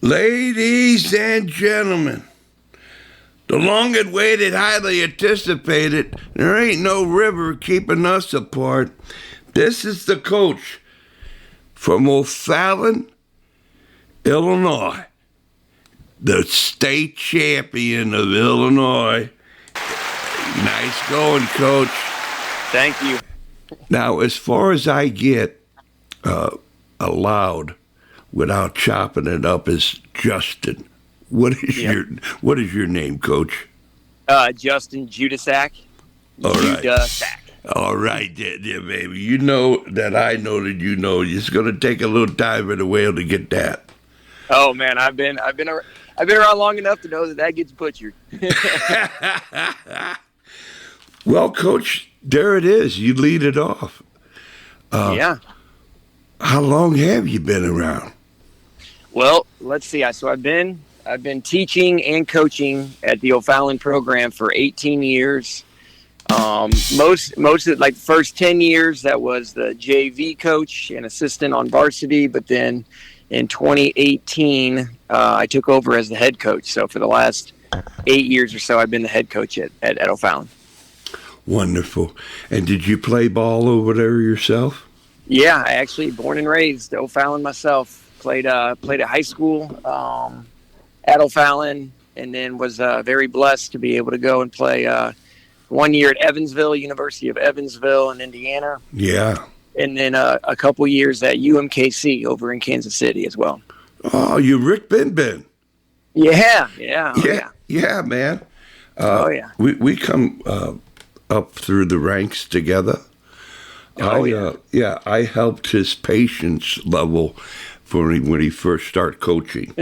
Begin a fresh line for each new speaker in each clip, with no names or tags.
Ladies and gentlemen, the long-awaited, highly anticipated, there ain't no river keeping us apart. This is the coach from O'Fallon, Illinois, the state champion of Illinois. Nice going, Coach.
Thank you.
Now, as far as I get allowed without chopping it up is Justin. What is your name, Coach?
Justin Judiscak.
All right.
Judiscak.
All right, yeah, baby. You know that I know that you know. It's going to take a little time in the whale to get that.
Oh man, I've been around long enough to know that gets butchered.
Well, Coach, there it is. You lead it off.
Yeah.
How long have you been around?
Well, let's see. So I've been teaching and coaching at the O'Fallon program for 18 years. Most of like the first 10 years, that was the JV coach and assistant on varsity. But then in 2018, I took over as the head coach. So for the last 8 years or so, I've been the head coach at O'Fallon.
Wonderful. And did you play ball over there yourself?
Yeah, I actually born and raised O'Fallon myself. Played at high school at O'Fallon, and then was very blessed to be able to go and play 1 year at Evansville, University of Evansville in Indiana.
Yeah.
And then a couple years at UMKC over in Kansas City as well.
Oh, you Rick Ben.
Yeah.
Yeah, man.
Yeah.
We come up through the ranks together. I helped his patience level when he first started coaching.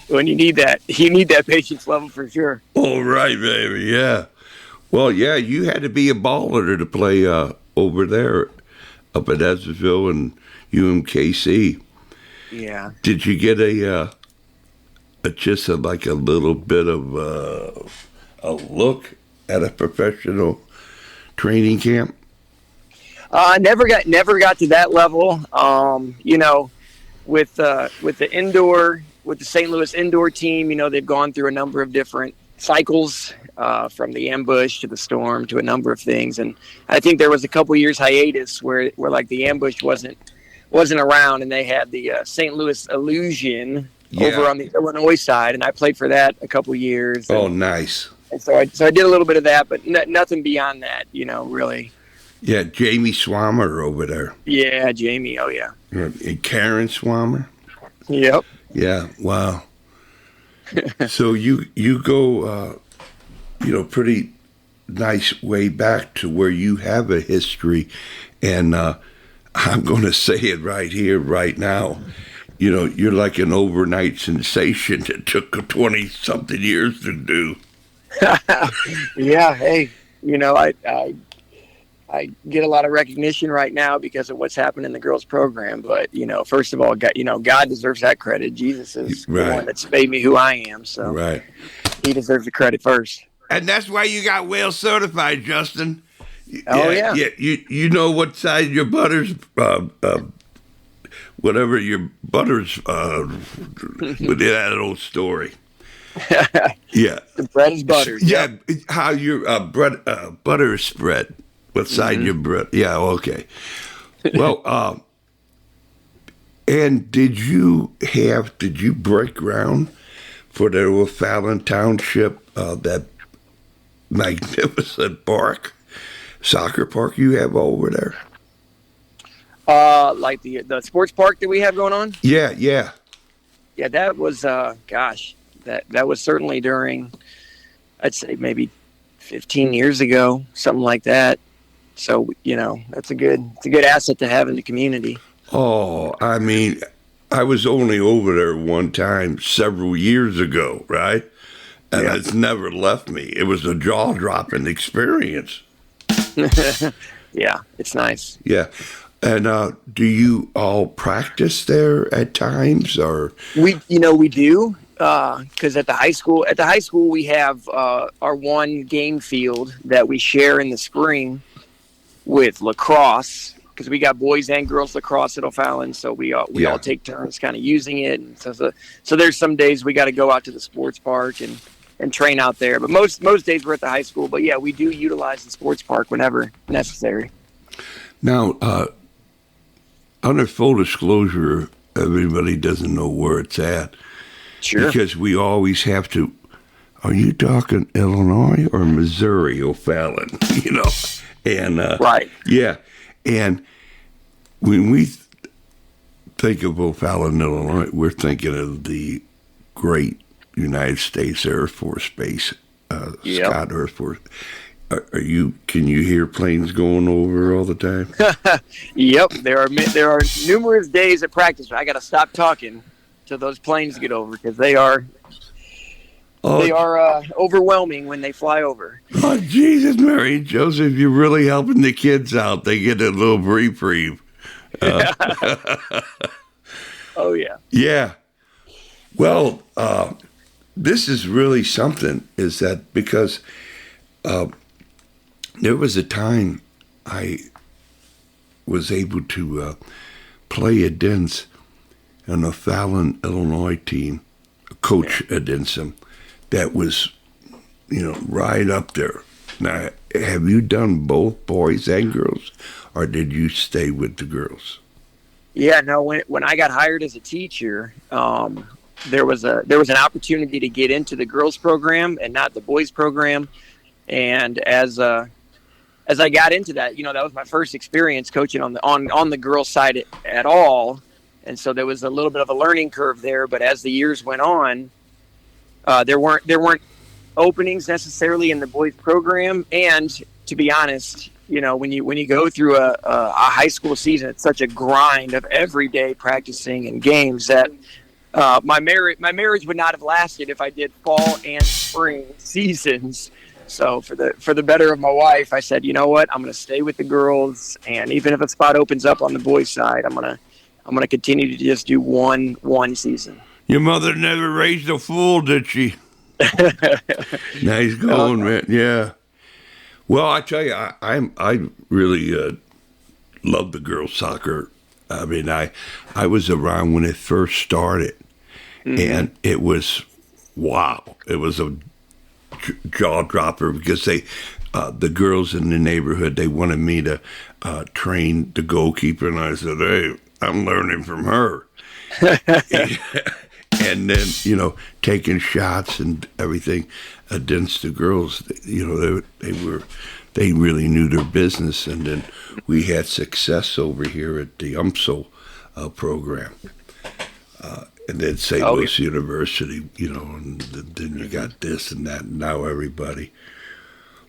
When you need that patience level for sure.
All right, baby. Yeah. Well, yeah, you had to be a baller to play over there up at Evansville and UMKC.
Yeah.
Did you get a little bit of a look at a professional training camp?
Never got to that level. With the St. Louis indoor team, they've gone through a number of different cycles, from the ambush to the storm to a number of things. And I think there was a couple years hiatus where like the ambush wasn't around, and they had the St. Louis Illusion over on the Illinois side, and I played for that a couple years.
Oh, nice.
And so I did a little bit of that, but nothing beyond that, really.
Yeah, Jamie Swammer over there.
Yeah, Jamie. Oh, yeah.
And Karen Swammer.
Yep.
Yeah. Wow. So you go, pretty nice way back to where you have a history, and I'm going to say it right here, right now. You're like an overnight sensation that took 20-something years to do.
Yeah. Hey, I get a lot of recognition right now because of what's happened in the girls' program. But, first of all, God deserves that credit. Jesus is the one that's made me who I am. So he deserves the credit first.
And that's why you got whale certified, Justin.
Oh, yeah.
You know what size your butter's, whatever your butter's, with that old story. Yeah.
The bread is buttered.
Yeah. How your butter is spread. What side your bread? Yeah, okay. Well, and did you break ground for the O'Fallon Township, that magnificent soccer park you have over there?
Like the sports park that we have going on?
Yeah.
Yeah, that was, that was certainly during, I'd say maybe 15 years ago, something like that. So, it's a good asset to have in the community.
Oh, I mean, I was only over there one time several years ago, right? And it's never left me. It was a jaw-dropping experience.
Yeah, it's nice.
Yeah. And do you all practice there at times, or?
We do. Because at the high school we have our one game field that we share in the spring with lacrosse, because we got boys and girls lacrosse at O'Fallon, so we all take turns kind of using it. And so there's some days we got to go out to the sports park and train out there. But most days we're at the high school. But yeah, we do utilize the sports park whenever necessary.
Now, under full disclosure, everybody doesn't know where it's at.
Sure.
Because we always have to. Are you talking Illinois or Missouri, O'Fallon? And
right.
Yeah, and when we think of O'Fallon, Illinois, we're thinking of the great United States Air Force Base, Scott Air Force. Are you? Can you hear planes going over all the time?
Yep, there are numerous days at practice where I got to stop talking till those planes get over, because they are overwhelming when they fly over.
Oh, Jesus, Mary and Joseph, you're really helping the kids out. They get a little reprieve.
Oh, yeah.
Yeah. Well, this is really something, is that because there was a time I was able to play against an O'Fallon, Illinois team, coach against them, that was, right up there. Now, have you done both boys and girls, or did you stay with the girls?
Yeah, no. When I got hired as a teacher, there was an opportunity to get into the girls program and not the boys program. And as I got into that, that was my first experience coaching on the girls side at all. And so there was a little bit of a learning curve there. But as the years went on, there weren't openings necessarily in the boys program. And to be honest, when you go through a high school season, it's such a grind of every day practicing and games that my marriage would not have lasted if I did fall and spring seasons. So for the better of my wife, I said, you know what, I'm going to stay with the girls, and even if a spot opens up on the boys' side, I'm gonna continue to just do one season.
Your mother never raised a fool, did she? Nice going, man. Yeah. Well, I tell you, I really love the girls' soccer. I mean, I was around when it first started, and it was wow. It was a jaw dropper, because the girls in the neighborhood, they wanted me to train the goalkeeper, and I said, hey, I'm learning from her. And then, taking shots and everything against the girls, they really knew their business. And then we had success over here at the UMSL program. And then St. Louis University, and then you got this and that, and now everybody.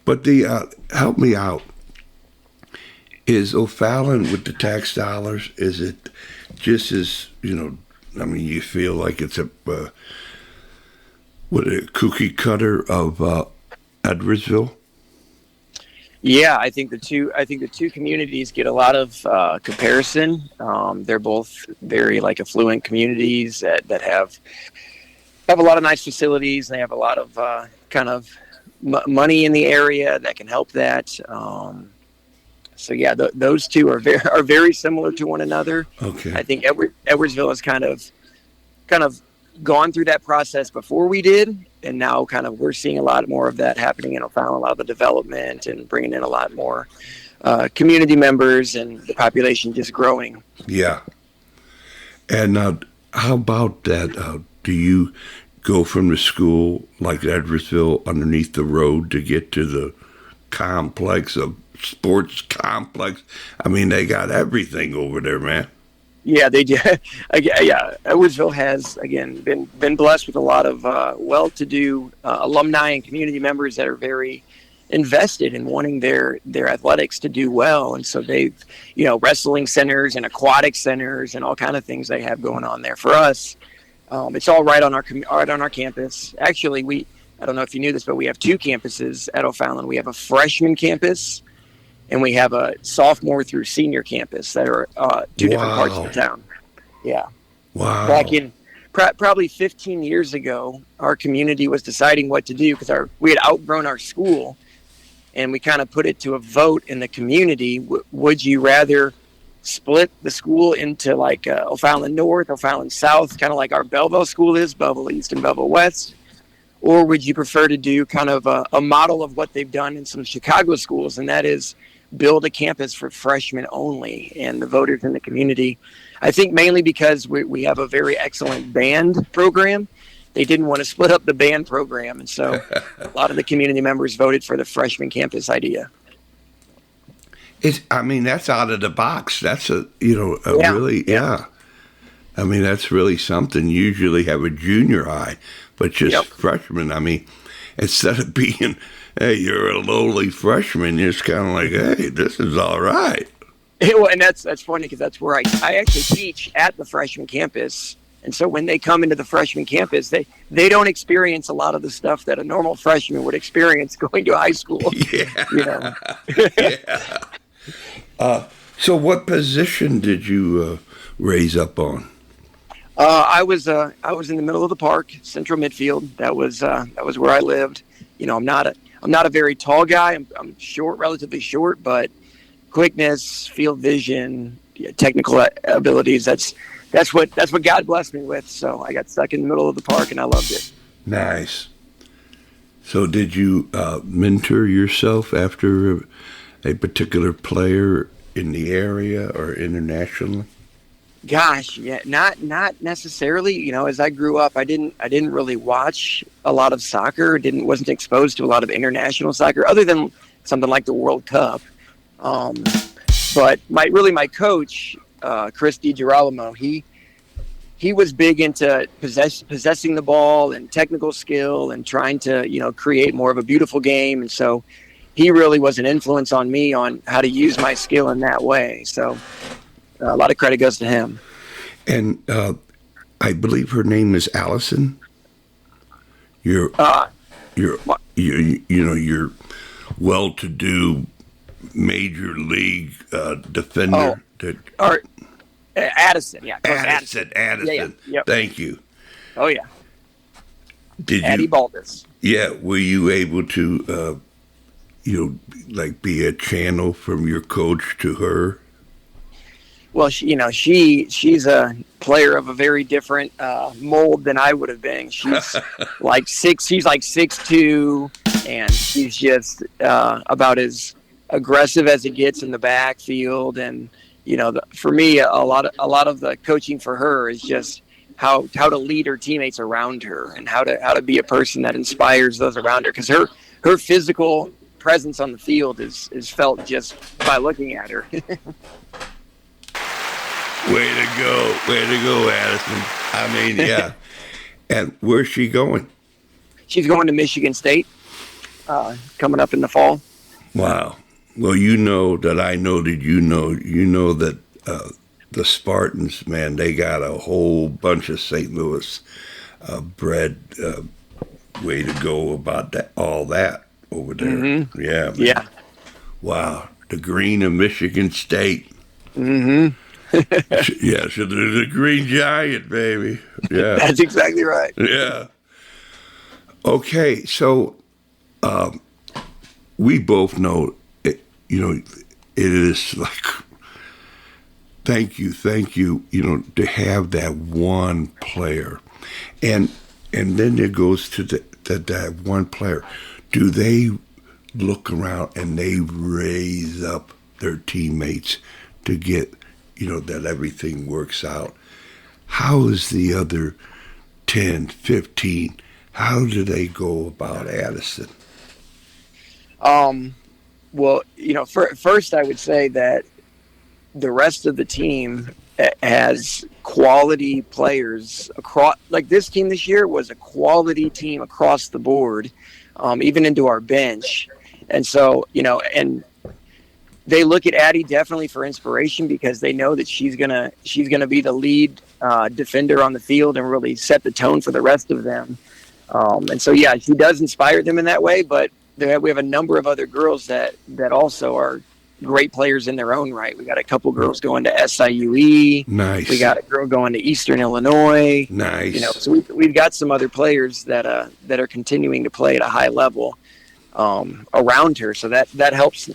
But help me out. Is O'Fallon with the tax dollars, is it just as, you feel like it's a cookie cutter of Edwardsville?
Yeah, I think the two communities get a lot of comparison. They're both very affluent communities that have a lot of nice facilities. They have a lot of money in the area that can help that. So yeah, those two are very similar to one another.
Okay.
I think Edwardsville has kind of gone through that process before we did, and now we're seeing a lot more of that happening in O'Fallon, a lot of the development and bringing in a lot more community members, and the population just growing.
Yeah. And how about that? Do you go from the school like Edwardsville underneath the road to get to the sports complex? I mean, they got everything over there, man.
Yeah, they do. Yeah, Edwardsville has, again, been blessed with a lot of well-to-do alumni and community members that are very invested in wanting their athletics to do well. And so they've, wrestling centers and aquatic centers and all kind of things they have going on there. For us, it's all right on our campus. Actually, I don't know if you knew this, but we have two campuses at O'Fallon. We have a freshman campus, and we have a sophomore through senior campus that are two different parts of the town. Yeah.
Wow.
Back in probably 15 years ago, our community was deciding what to do, because we had outgrown our school, and we kind of put it to a vote in the community. Would you rather split the school into like O'Fallon North, O'Fallon South, kind of like our Belleville school is, Belleville East and Belleville West? Or would you prefer to do kind of a model of what they've done in some Chicago schools, and that is build a campus for freshmen only? And the voters in the community, I think mainly because we have a very excellent band program, they didn't want to split up the band program. And so a lot of the community members voted for the freshman campus idea.
I mean, that's out of the box. That's really. I mean, that's really something. You usually have a junior high, but just freshmen. I mean, instead of being, hey, you're a lowly freshman, you're just kind of like, hey, this is all right.
Well, and that's funny because that's where I actually teach at the freshman campus. And so when they come into the freshman campus, they don't experience a lot of the stuff that a normal freshman would experience going to high school.
Yeah. So what position did you raise up on?
I was in the middle of the park, central midfield. That was where I lived. I'm not a very tall guy. I'm short, relatively short, but quickness, field vision, technical abilities. That's what God blessed me with. So I got stuck in the middle of the park, and I loved it.
Nice. So did you mentor yourself after a particular player in the area or internationally?
Gosh, yeah, not necessarily. As I grew up, I didn't really watch a lot of soccer. Wasn't exposed to a lot of international soccer, other than something like the World Cup. But my coach, Chris DiGirolamo, he was big into possessing the ball and technical skill and trying to create more of a beautiful game. And so he really was an influence on me on how to use my skill in that way. So a lot of credit goes to him.
And I believe her name is Allison. You're well-to-do major league defender.
Addison, yeah.
Addison.
Yeah. Yep.
Thank you.
Oh, yeah.
Addie
Baldus.
Yeah. Were you able to, be a channel from your coach to her?
Well, she's a player of a very different mold than I would have been. She's like 6'2", and she's just about as aggressive as it gets in the backfield. And for me, a lot of the coaching for her is just how to lead her teammates around her and how to be a person that inspires those around her. Because her physical presence on the field is felt just by looking at her.
Way to go, Addison. I mean, yeah. And where's she going?
She's going to Michigan State, coming up in the fall.
Wow. Well, you know that I know that you know that the Spartans, man, they got a whole bunch of St. Louis bred. Way to go about that, all that over there.
Mm-hmm.
Yeah. Man.
Yeah.
Wow. The green of Michigan State.
Mm-hmm.
Yeah, so there's a green giant, baby. Yeah.
That's exactly right.
Yeah. Okay, so we both know, it is like, thank you, to have that one player. And then it goes to that one player. Do they look around and they raise up their teammates to get that everything works out? How is the other 10, 15, how do they go about Addison?
Well, first I would say that the rest of the team has quality players across, like this team this year was a quality team across the board, even into our bench. And so, and they look at Addie definitely for inspiration because they know that she's gonna be the lead defender on the field and really set the tone for the rest of them. And so, yeah, she does inspire them in that way. But we have a number of other girls that also are great players in their own right. We got a couple girls going to SIUE.
Nice.
We got a girl going to Eastern Illinois.
Nice.
So we've got some other players that are continuing to play at a high level around her. So that helps.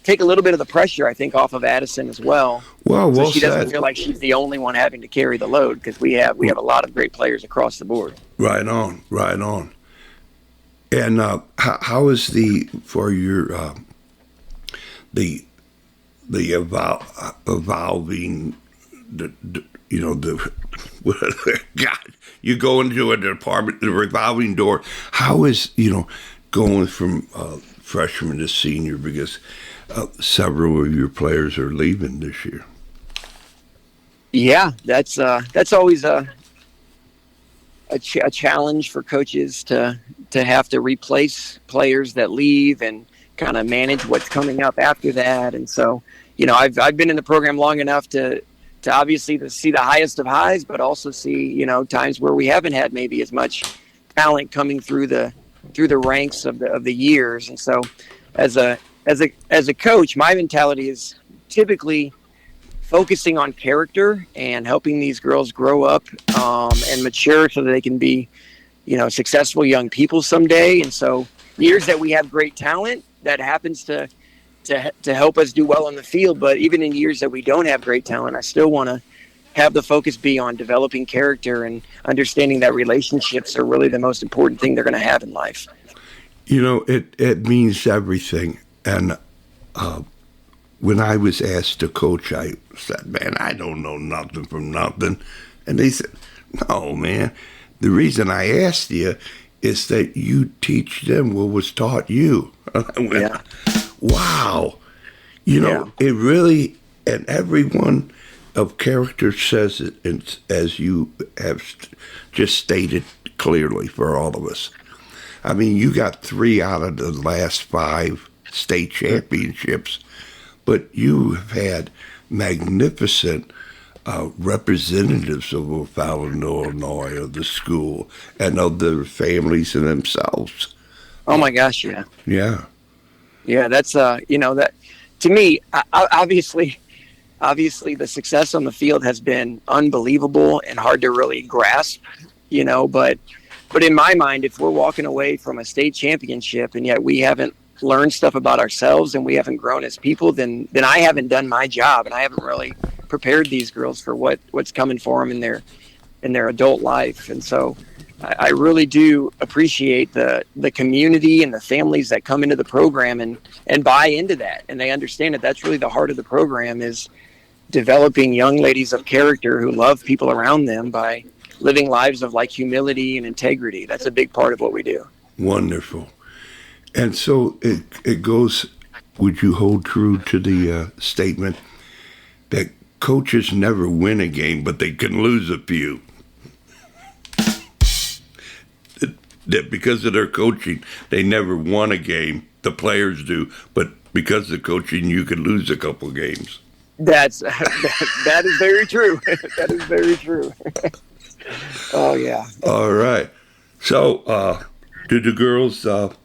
take a little bit of the pressure, I think, off of Addison as well.
Well,
So
well
she doesn't
said.
feel like she's the only one having to carry the load, because we have a lot of great players across the board.
Right on, right on. And how is for your the evolving God, you go into a department, the revolving door. How is going from freshman to senior, because several of your players are leaving this year?
Yeah, that's always a challenge for coaches to have to replace players that leave and kind of manage what's coming up after that. And so, I've been in the program long enough to obviously to see the highest of highs, but also see, times where we haven't had maybe as much talent coming through the ranks of the years. And so as a coach, my mentality is typically focusing on character and helping these girls grow up and mature so that they can be, successful young people someday. And so years that we have great talent, that happens to help us do well on the field. But even in years that we don't have great talent, I still want to have the focus be on developing character and understanding that relationships are really the most important thing they're going to have in life.
It means everything. And when I was asked to coach, I said, man, I don't know nothing from nothing. And they said, no, man, the reason I asked you is that you teach them what was taught you. I went,
Yeah.
Wow.
Yeah.
It really, and everyone of character says it, and as you have just stated clearly for all of us. I mean, you got 3 out of the last 5 state championships, but you have had magnificent representatives of O'Fallon, Illinois, of the school, and of their families and themselves.
Oh my gosh. Yeah.
Yeah.
Yeah. That's, that to me, obviously the success on the field has been unbelievable and hard to really grasp, but in my mind, if we're walking away from a state championship and yet we haven't learned stuff about ourselves and we haven't grown as people, then I haven't done my job, and I haven't really prepared these girls for what's coming for them in their adult life. And so I really do appreciate the community and the families that come into the program and buy into that. And they understand that that's really the heart of the program, is developing young ladies of character who love people around them by living lives of humility and integrity. That's a big part of what we do.
Wonderful. And so it goes, would you hold true to the statement that coaches never win a game, but they can lose a few? That because of their coaching, they never won a game. The players do, but because of coaching, you can lose a couple games.
That is very true. That is very true. Oh yeah.
All right. So, do the girls, the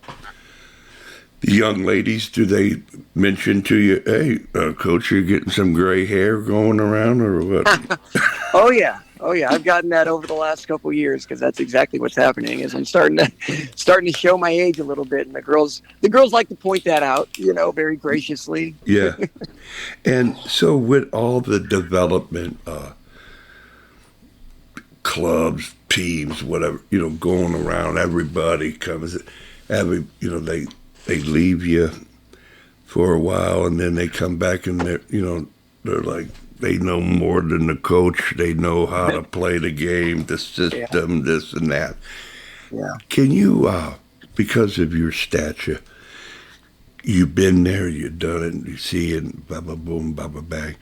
young ladies, do they mention to you, hey, coach, you're getting some gray hair going around, or what?
Oh yeah. I've gotten that over the last couple of years, because that's exactly what's happening. Is I'm starting to show my age a little bit, and the girls like to point that out, very graciously.
Yeah. And so with all the development clubs, teams, whatever, going around, everybody comes, they leave you for a while, and then they come back, and they're like, they know more than the coach. They know how to play the game, the system, this and that.
Yeah.
Can you, because of your stature, you've been there, you've done it, you see it, blah, blah, boom, blah, blah, bang.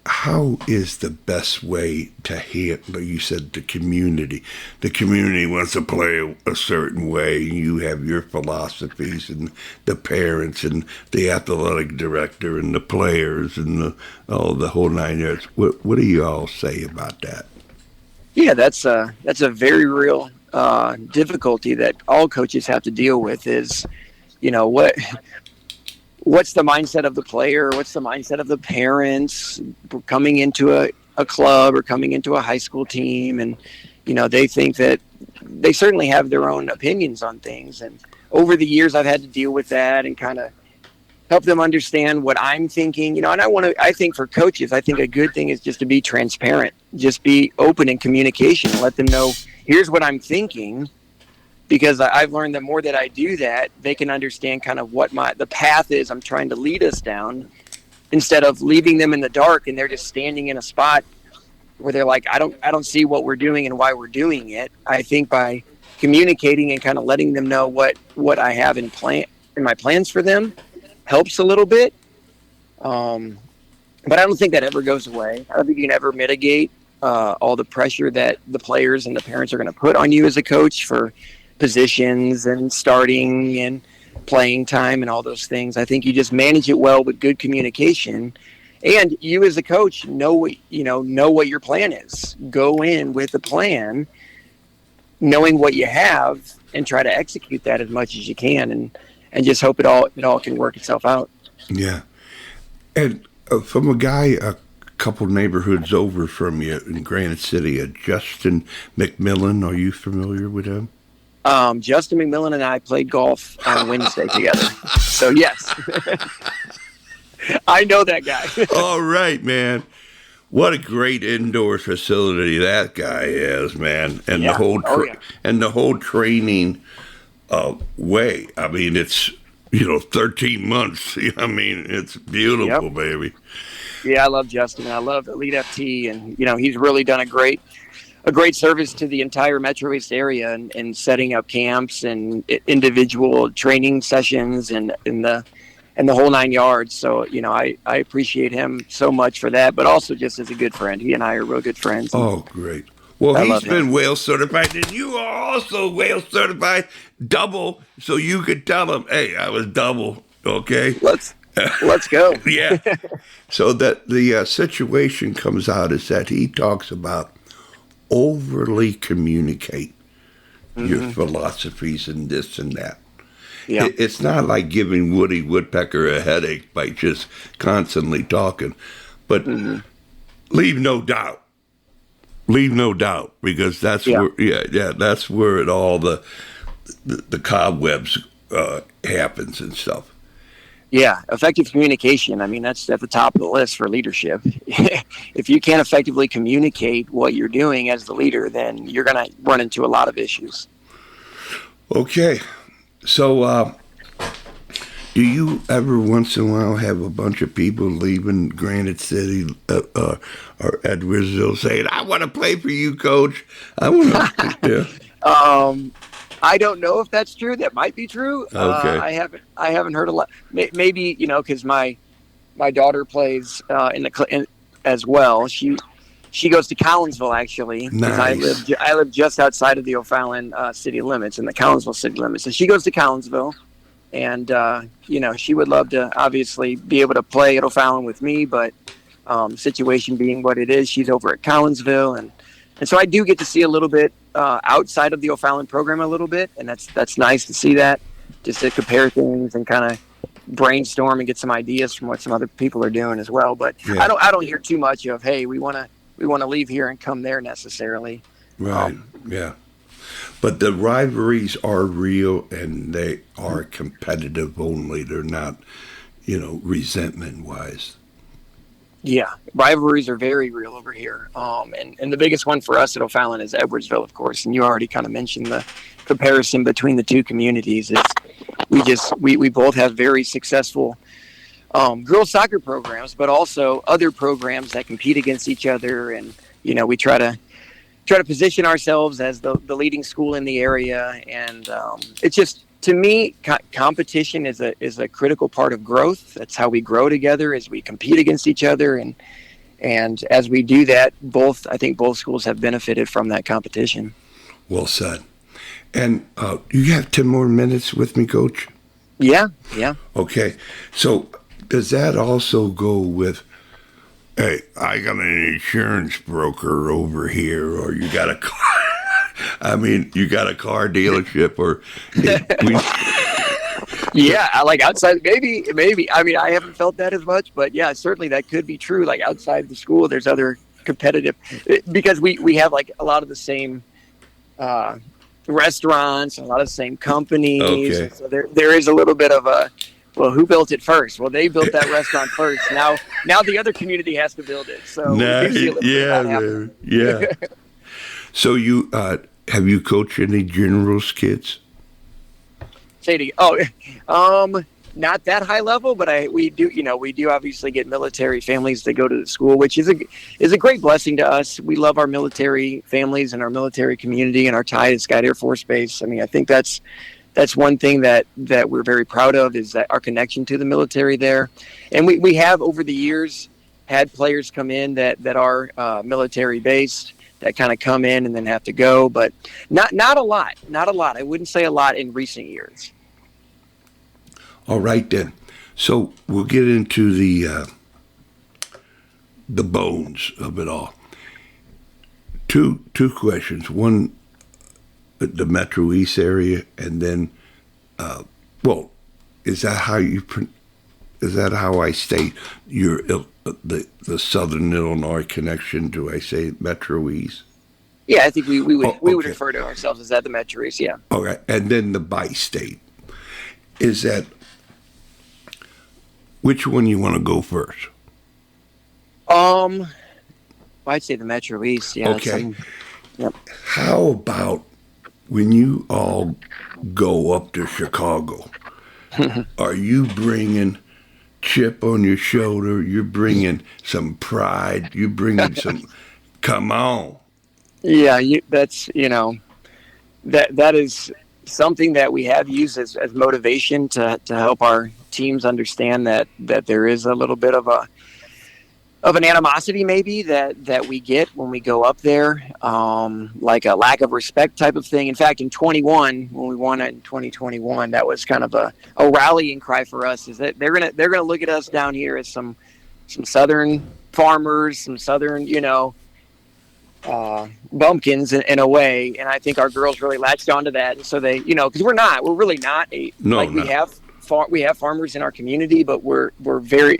How is the best way to handle, you said, the community? The community wants to play a certain way. You have your philosophies, and the parents and the athletic director and the players and the whole 9 yards. What do you all say about that?
Yeah, that's a very real difficulty that all coaches have to deal with. Is what's the mindset of the player? What's the mindset of the parents coming into a club or coming into a high school team? And, they think that they certainly have their own opinions on things. And over the years, I've had to deal with that and kind of help them understand what I'm thinking, and I think for coaches, I think a good thing is just to be transparent, just be open in communication, let them know, here's what I'm thinking, because I've learned the more that I do that, they can understand kind of what the path is I'm trying to lead us down, instead of leaving them in the dark and they're just standing in a spot where they're like, I don't see what we're doing and why we're doing it. I think by communicating and kind of letting them know what I have in my plans for them helps a little bit. But I don't think that ever goes away. I don't think you can ever mitigate all the pressure that the players and the parents are going to put on you as a coach for positions and starting and playing time and all those things. I think you just manage it well with good communication, and you as a coach know what your plan is. Go in with a plan, knowing what you have, and try to execute that as much as you can, and just hope it all can work itself out.
Yeah. And from a guy a couple neighborhoods over from you in Granite City, Justin McMillan, are you familiar with him?
Justin McMillan and I played golf on Wednesday together. So, yes. I know that guy.
All right, man. What a great indoor facility that guy is, man. And
Yeah.
the whole training way. I mean, it's 13 months. I mean, it's beautiful,
Yep.
baby.
Yeah, I love Justin. I love Elite FT, and he's really done a great service to the entire Metro East area, and setting up camps and individual training sessions and the whole 9 yards. So I appreciate him so much for that, but also just as a good friend. He and I are real good friends.
Oh, great. Well,
I
he's
love
been
him.
whale certified, and you are also whale certified double, so you could tell him, hey, I was double, okay?
Let's go.
Yeah. So that the situation comes out is that he talks about overly communicate your philosophies and this and that.
Yeah.
It's not like giving Woody Woodpecker a headache by just constantly talking, but leave no doubt. Leave no doubt, because that's
Yeah.
where that's where it all the cobwebs happens and stuff.
Yeah, effective communication. I mean, that's at the top of the list for leadership. If you can't effectively communicate what you're doing as the leader, then you're going to run into a lot of issues.
Okay, so do you ever once in a while have a bunch of people leaving Granite City or Edwardsville saying, I want to play for you, coach? I want to, yeah.
I don't know if that's true. That might be true.
Okay.
I haven't heard a lot. Maybe because my daughter plays as well. She goes to Collinsville, actually. 'Cause
Nice.
I live just outside of the O'Fallon city limits, in the Collinsville city limits. So she goes to Collinsville, and she would love to obviously be able to play at O'Fallon with me, but situation being what it is, she's over at Collinsville, and so I do get to see a little bit outside of the O'Fallon program a little bit, and that's nice to see that, just to compare things and kind of brainstorm and get some ideas from what some other people are doing as well. But
Yeah.
I don't hear too much of, hey, we want to leave here and come there necessarily.
Right, yeah. But the rivalries are real, and they are competitive only. They're not, resentment-wise.
Yeah, rivalries are very real over here. And the biggest one for us at O'Fallon is Edwardsville, of course. And you already kind of mentioned the comparison between the two communities. We both have very successful girls soccer programs, but also other programs that compete against each other. And we try to position ourselves as the leading school in the area. And it's just, to me, competition is a critical part of growth. That's how we grow together, as we compete against each other, and as we do that, I think both schools have benefited from that competition.
Well said. And you have 10 more minutes with me, Coach?
Yeah.
Okay. So does that also go with, hey, I got an insurance broker over here, or you got a car? I mean, you got a car dealership, or
Yeah, I like outside, maybe. I mean, I haven't felt that as much, but yeah, certainly that could be true. Like outside the school, there's other competitive, because we have like a lot of the same restaurants and a lot of the same companies.
Okay.
So there is a little bit of a well, who built it first? Well, they built that restaurant first. Now the other community has to build it. So we do see a little bit of that happening.
man. Yeah. So you have you coached any generals kids?
Shady. Not that high level, but we do obviously get military families that go to the school, which is a great blessing to us. We love our military families and our military community and our tie to Sky Air Force Base. I mean, I think that's one thing that we're very proud of, is that our connection to the military there. And we have over the years had players come in that are military based, that kind of come in and then have to go, but not a lot. I wouldn't say a lot in recent years.
All right then. So we'll get into the bones of it all. Two questions. One, the Metro East area, and then, is that how I state your the Southern Illinois connection? Do I say Metro East?
Yeah, I think we would
okay.
refer to ourselves as that, the Metro East. Yeah.
All right, and then the bi-state. Is that which one you want to go first?
I'd say the Metro East. Yeah.
Okay.
Yep.
How about when you all go up to Chicago? Are you bringing chip on your shoulder? You're bringing some pride. You're bringing some. Come on.
Yeah, that is something that we have used as motivation to help our teams understand that there is a little bit of an animosity maybe that we get when we go up there, like a lack of respect type of thing. In fact, in 21, when we won it in 2021, that was kind of a rallying cry for us, is that they're gonna look at us down here as some Southern farmers, some Southern, bumpkins in a way. And I think our girls really latched onto that. And so they, because we're really not we have farmers in our community, but we're very,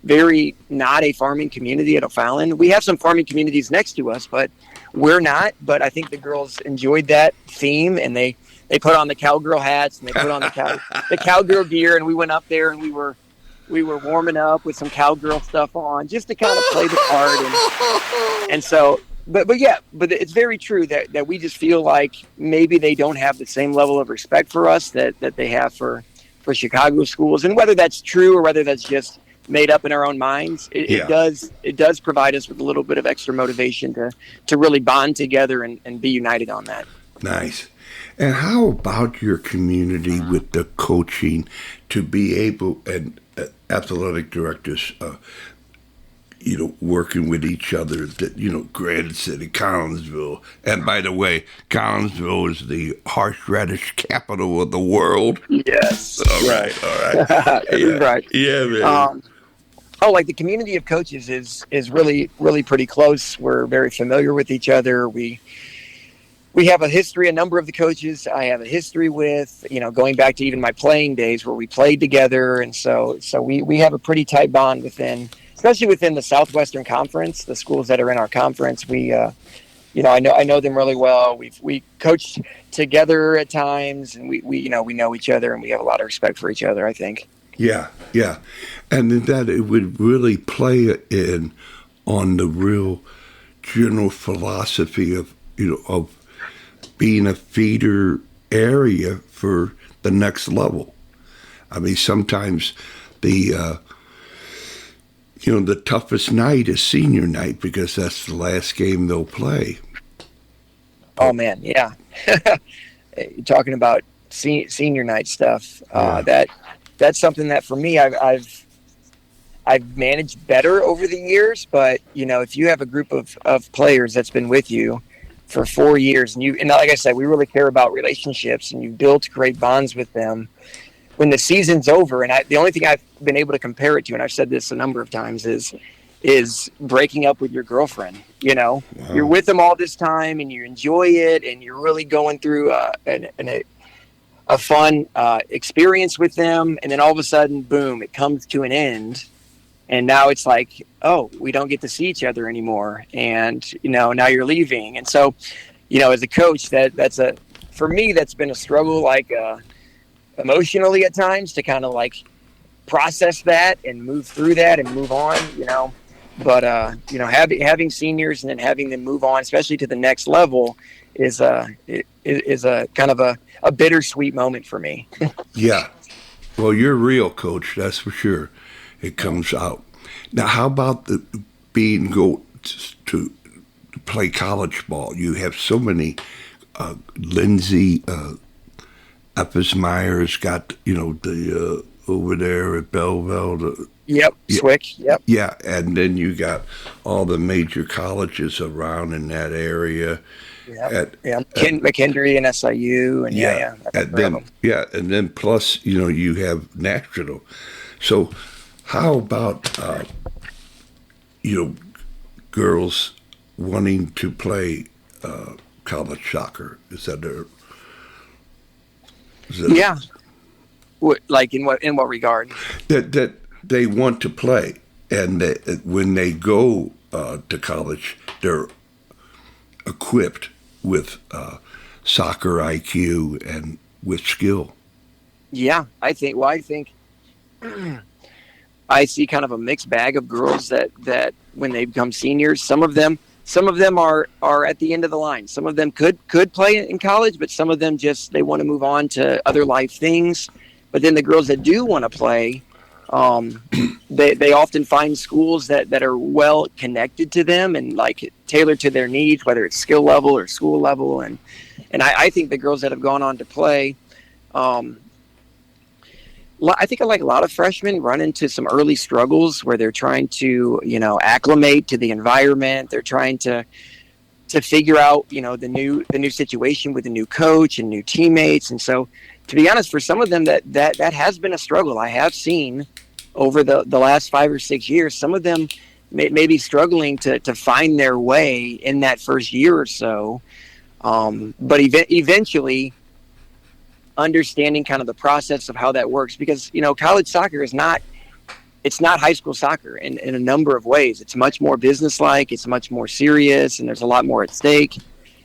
very not a farming community at O'Fallon. We have some farming communities next to us, but we're not. But I think the girls enjoyed that theme, and they put on the cowgirl hats and they put on the cowgirl gear, and we went up there and we were warming up with some cowgirl stuff on, just to kind of play the part. And so, but it's very true that we just feel like maybe they don't have the same level of respect for us that they have for Chicago schools. And whether that's true or whether that's just made up in our own minds, it does provide us with a little bit of extra motivation to really bond together and be united on that.
Nice. And how about your community with the coaching to be able, and athletic directors, working with each other, that, Granite City, Collinsville. And by the way, Collinsville is the horseradish capital of the world.
Yes.
All right. Yeah.
Right.
Yeah, man.
Like the community of coaches is really, really pretty close. We're very familiar with each other. We have a number of the coaches I have a history with, going back to even my playing days where we played together. And so we have a pretty tight bond especially within the Southwestern Conference, the schools that are in our conference. We, I know them really well. We coached together at times, and we know each other, and we have a lot of respect for each other, I think.
Yeah. And that it would really play in on the real general philosophy of being a feeder area for the next level. I mean, sometimes the toughest night is senior night, because that's the last game they'll play.
Oh man, yeah. You're talking about senior night stuff. That's something that for me I've managed better over the years. But if you have a group of players that's been with you for 4 years, and like I said, we really care about relationships, and you built great bonds with them. When the season's over, and the only thing I've been able to compare it to, and I've said this a number of times, is breaking up with your girlfriend. Wow. You're with them all this time, and you enjoy it, and you're really going through a fun experience with them, and then all of a sudden, boom, it comes to an end, and now it's like, oh, we don't get to see each other anymore, and now you're leaving, and so, as a coach, for me that's been a struggle, like emotionally at times, to kind of like process that and move through that and move on, but having seniors and then having them move on, especially to the next level, is a kind of a bittersweet moment for me.
Yeah. Well, you're real, Coach. That's for sure. It comes out. Now, how about go to play college ball? You have so many. Lindsay Eppismeyer's got the over there at Belleville.
Yep, Swick. Yep.
Yeah, and then you got all the major colleges around in that area.
McKendree and SIU, and
and then plus you have national. So how about girls wanting to play college soccer? Is that
yeah? Like in what regard?
That they want to play, and when they go to college, they're equipped with soccer IQ and with skill.
Yeah, I think I see kind of a mixed bag of girls that when they become seniors, some of them are at the end of the line. Some of them could play in college, but some of them just they want to move on to other life things. But then the girls that do want to play, they often find schools that are well connected to them and like tailored to their needs, whether it's skill level or school level. And I think the girls that have gone on to play, I think like a lot of freshmen run into some early struggles where they're trying to, acclimate to the environment. They're trying to figure out, the new situation with the new coach and new teammates. And so, to be honest, for some of them that has been a struggle. I have seen over the last 5 or 6 years, some of them may be struggling to find their way in that first year or so. But eventually understanding kind of the process of how that works, because, college soccer it's not high school soccer in a number of ways. It's much more businesslike. It's much more serious, and there's a lot more at stake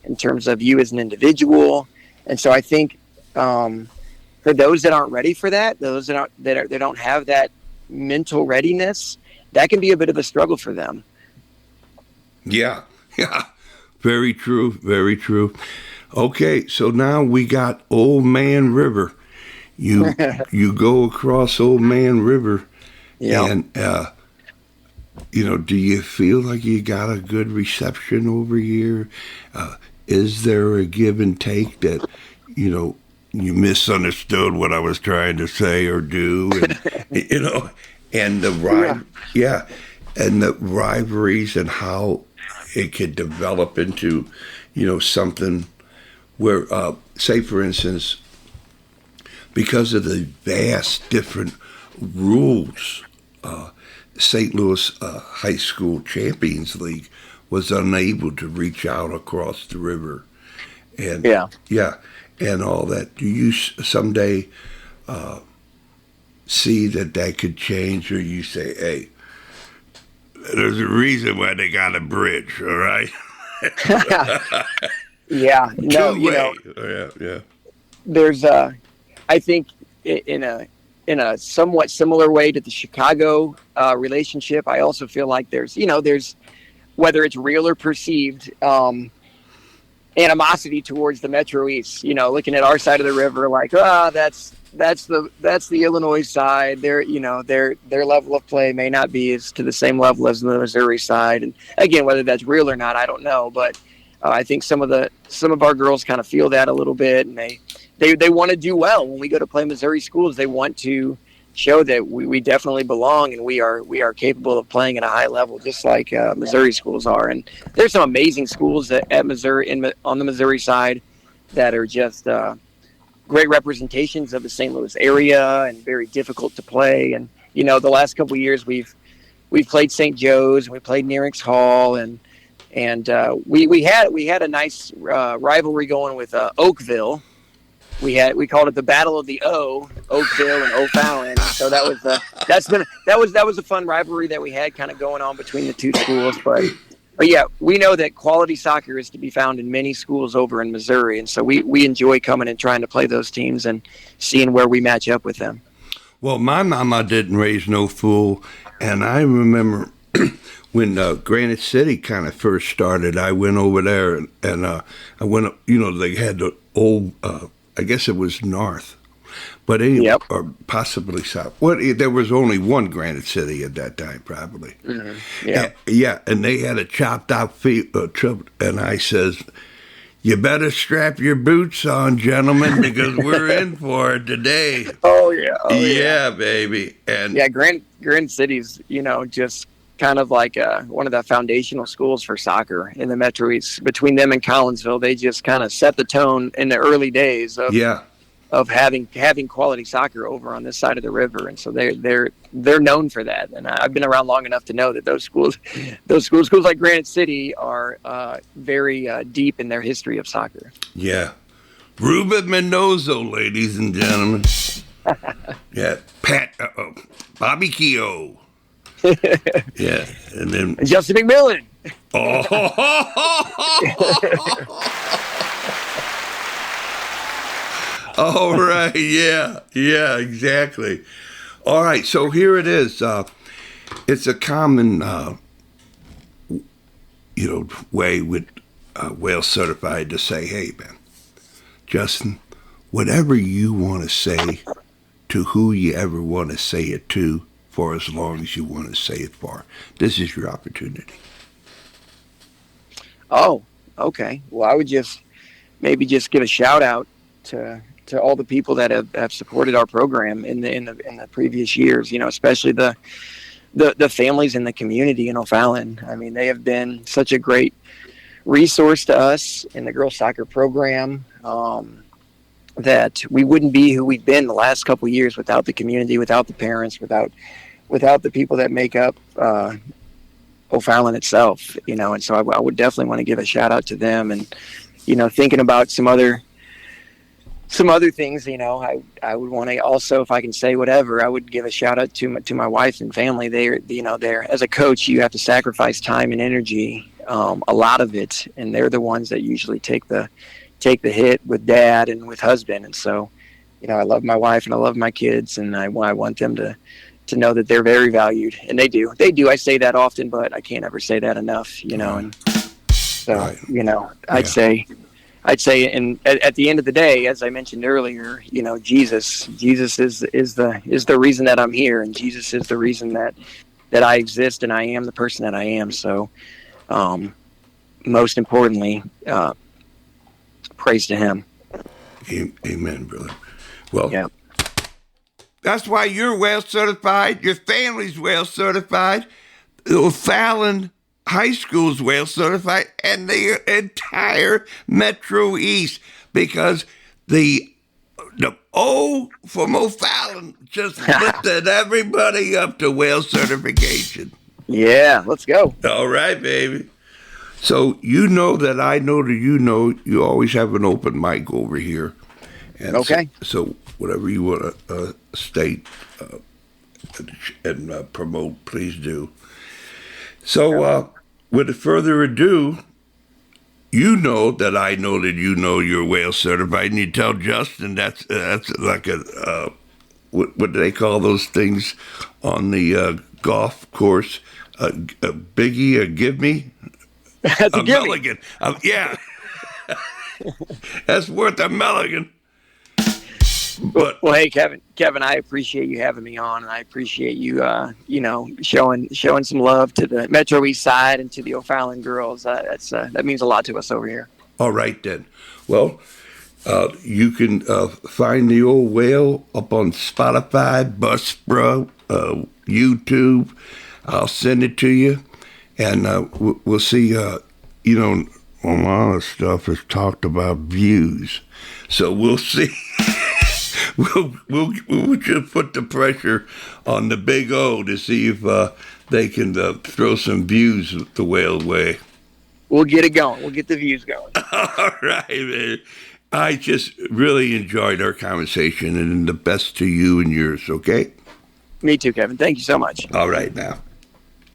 in terms of you as an individual. And so I think, for those that aren't ready for that, those that don't have that mental readiness, that can be a bit of a struggle for them. Yeah,
very true, very true. Okay, so now we got Old Man River. You go across Old Man River, and do you feel like you got a good reception over here? Is there a give and take that you misunderstood what I was trying to say or do, and and the rivalries and how it could develop into something where, say for instance, because of the vast different rules, St. Louis High School Champions League was unable to reach out across the river, and and all that. Do you someday see that could change, or you say, hey, there's a reason why they got a bridge, all right?
Yeah. No, there's I think in a somewhat similar way to the Chicago relationship, I also feel like there's whether it's real or perceived animosity towards the Metro East, looking at our side of the river like, that's the Illinois side. Their level of play may not be to the same level as the Missouri side. And again, whether that's real or not, I don't know. But I think some of our girls kind of feel that a little bit, and they want to do well when we go to play Missouri schools. They want to show that we definitely belong, and we are capable of playing at a high level, just like Missouri schools are. And there's some amazing schools at Missouri on the Missouri side that are just great representations of the St. Louis area and very difficult to play. And the last couple of years we've played St. Joe's and we played Nearings Hall, and we had a nice rivalry going with Oakville. We called it the Battle of the Oakville and O'Fallon. So that was a fun rivalry that we had kind of going on between the two schools. But yeah, we know that quality soccer is to be found in many schools over in Missouri, and so we enjoy coming and trying to play those teams and seeing where we match up with them.
Well, my mama didn't raise no fool, and I remember when Granite City kind of first started. I went over there, and I went. They had the old. I guess it was north, but anyway,
Yep.
or possibly south. Well, there was only one Granite City at that time, probably.
Mm-hmm. Yeah.
Yeah, and they had a chopped out trip, and I says, "You better strap your boots on, gentlemen, because we're in for it today."
Oh yeah. Oh yeah.
Yeah, baby. And
Yeah, Grand City's, just kind of like one of the foundational schools for soccer in the Metro East. Between them and Collinsville, they just kind of set the tone in the early days of having quality soccer over on this side of the river, and so they're known for that. And I've been around long enough to know that those schools like Granite City are very deep in their history of soccer.
yeah, Ruben Mendoza, ladies and gentlemen. Yeah, Bobby Keogh. Yeah, and then
Justin McMillan.
All right, yeah, exactly. All right, so here it is. It's a common, way with Whale Certified to say, "Hey, man, Justin, whatever you want to say to who you ever want to say it to, for as long as you want to say it for. This is your opportunity."
Oh, okay. Well, I would maybe just give a shout out to all the people that have supported our program in the previous years. Especially the families in the community in O'Fallon. I mean, they have been such a great resource to us in the girls soccer program. That we wouldn't be who we've been the last couple of years without the community, without the parents, without the people that make up O'Fallon itself, and so I would definitely want to give a shout out to them. And thinking about some other things, I would want to also, if I can say whatever, I would give a shout out to my wife and family. They're as a coach, you have to sacrifice time and energy, a lot of it, and they're the ones that usually take the hit with dad and with husband. And so, I love my wife and I love my kids, and I want them to know that they're very valued, and they do. I say that often, but I can't ever say that enough, and so, I'd say, and at the end of the day, as I mentioned earlier, Jesus is the reason that I'm here, and Jesus is the reason that I exist, and I am the person that I am. So, most importantly, praise to him.
Amen, brother. Well,
yeah.
That's why you're well certified. Your family's well certified. O'Fallon High School's well certified, and the entire Metro East, because the O from O'Fallon just lifted everybody up to whale certification.
Yeah, let's go.
All right, baby. So you know that I know that you always have an open mic over here. And
okay.
So whatever you want to state and promote, please do. So with further ado, you know that I know that you're whale certified, and you tell Justin that's like a what do they call those things on the golf course? A biggie, a give me.
That's a
mulligan. Yeah. That's worth a mulligan. But
well, hey, Kevin, I appreciate you having me on, and I appreciate you, showing some love to the Metro East Side and to the O'Fallon girls. That means a lot to us over here.
All right, then. Well, you can find the old whale up on Spotify, Buzzsprout, YouTube. I'll send it to you, and we'll see. A lot of stuff is talked about views, so we'll see. We'll just put the pressure on the Big O to see if they can throw some views the whale way.
We'll get it going. We'll get the views going.
All right, man. I just really enjoyed our conversation, and the best to you and yours, okay?
Me too, Kevin. Thank you so much.
All right, now.